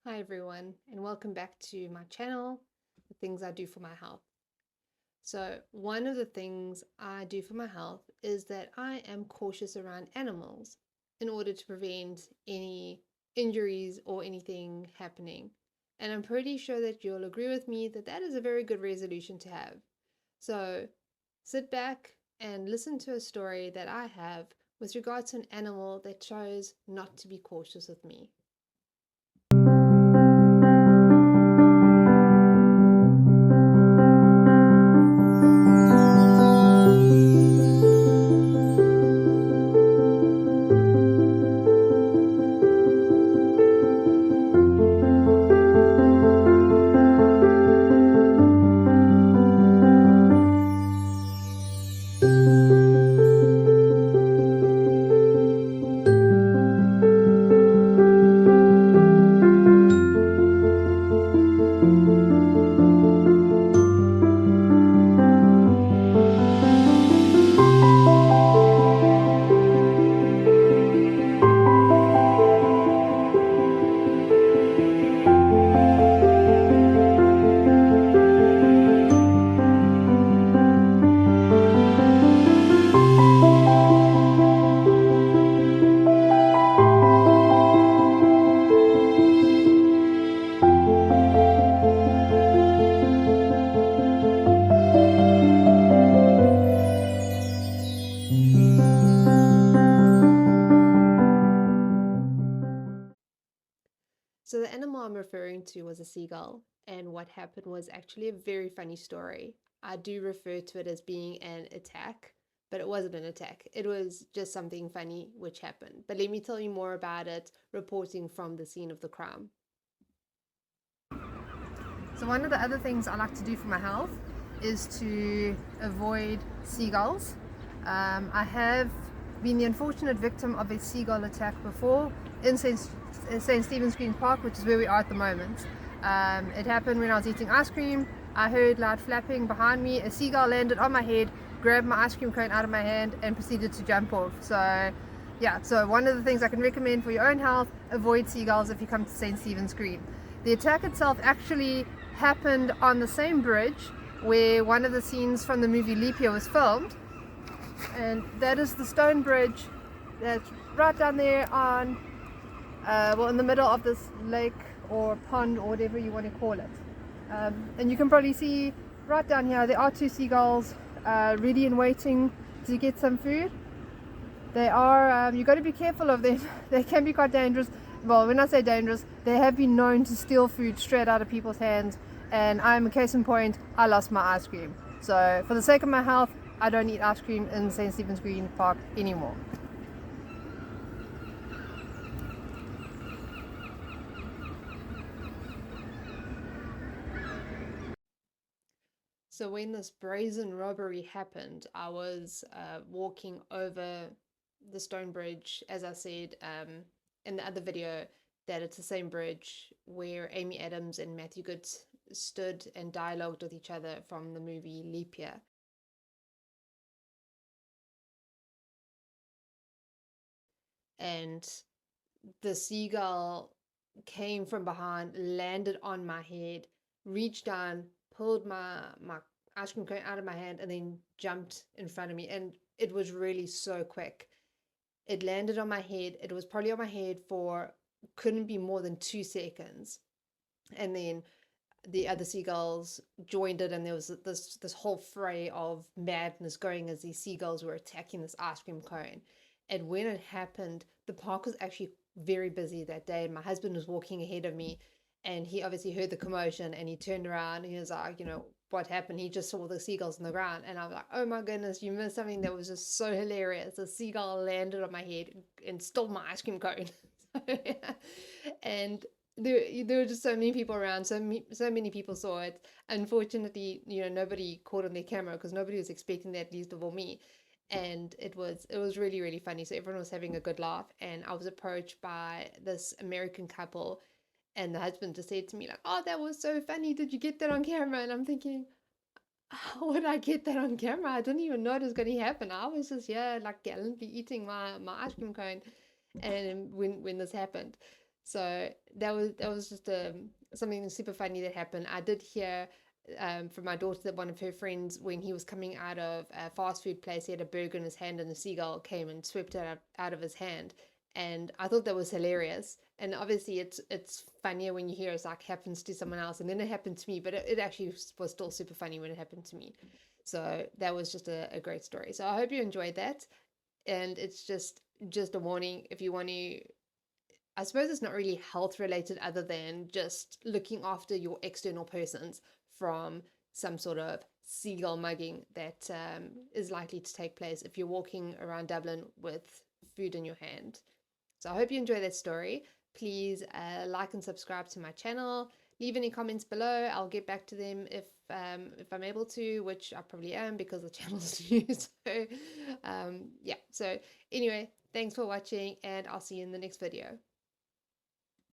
Hi everyone, and welcome back to my channel, The Things I Do for My Health. So one of the things I do for my health is that I am cautious around animals in order to prevent any injuries or anything happening. And I'm pretty sure that you'll agree with me that that is a very good resolution to have. So sit back and listen to a story that I have with regards to an animal that chose not to be cautious with me. So the animal I'm referring to was a seagull, and what happened was actually a very funny story. I do refer to it as being an attack, but it wasn't an attack. It was just something funny which happened. But let me tell you more about it, reporting from the scene of the crime. So one of the other things I like to do for my health is to avoid seagulls. I have been the unfortunate victim of a seagull attack before in St. Stephen's Green Park, which is where we are at the moment. It happened when I was eating ice cream. I heard loud flapping behind me. A seagull landed on my head, grabbed my ice cream cone out of my hand, and proceeded to jump off. So yeah, so one of the things I can recommend for your own health, avoid seagulls if you come to St. Stephen's Green. The attack itself actually happened on the same bridge where one of the scenes from the movie Leap Year was filmed, and that is the stone bridge that's right down there on in the middle of this lake or pond or whatever you want to call it. And you can probably see right down here there are two seagulls ready and waiting to get some food. They are, you've got to be careful of them. They can be quite dangerous. Well, when I say dangerous, they have been known to steal food straight out of people's hands, and I'm a case in point. I lost my ice cream. So for the sake of my health, I don't eat ice cream in St. Stephen's Green Park anymore. So when this brazen robbery happened, I was walking over the stone bridge, as I said in the other video, that it's the same bridge where Amy Adams and Matthew Good stood and dialogued with each other from the movie Leap Year. And the seagull came from behind, landed on my head, reached down, pulled my ice cream cone out of my hand, and then jumped in front of me. And it was really so quick. It landed on my head. It was probably on my head for couldn't be more than 2 seconds. And then the other seagulls joined it, and there was this whole fray of madness going as these seagulls were attacking this ice cream cone. And when it happened, the park was actually very busy that day, and my husband was walking ahead of me, and he obviously heard the commotion, and he turned around and he was like, what happened? He just saw the seagulls on the ground, and I was like, oh my goodness, you missed something that was just so hilarious. The seagull landed on my head and stole my ice cream cone. And there were just so many people around, so many people saw it. Unfortunately, nobody caught on their camera because nobody was expecting that, least of all me. And it was really, really funny. So everyone was having a good laugh, and I was approached by this American couple, and the husband just said to me like, "Oh, that was so funny. Did you get that on camera?" And I'm thinking, how would I get that on camera? I didn't even know it was going to happen. I was just like gallantly eating my ice cream cone, and when this happened. So that was just something super funny that happened. I did hear from my daughter that one of her friends, when he was coming out of a fast food place, he had a burger in his hand and a seagull came and swept it out of his hand. And I thought that was hilarious. And obviously, it's funnier when you hear it's like happens to someone else, and then it happened to me. But it actually was still super funny when it happened to me. So that was just a great story. So I hope you enjoyed that. And it's just a warning if you want to. I suppose it's not really health related, other than just looking after your external persons from some sort of seagull mugging that is likely to take place if you're walking around Dublin with food in your hand. So I hope you enjoy that story. Please like and subscribe to my channel. Leave any comments below. I'll get back to them if I'm able to, which I probably am because the channel's new. So yeah. So anyway, thanks for watching, and I'll see you in the next video.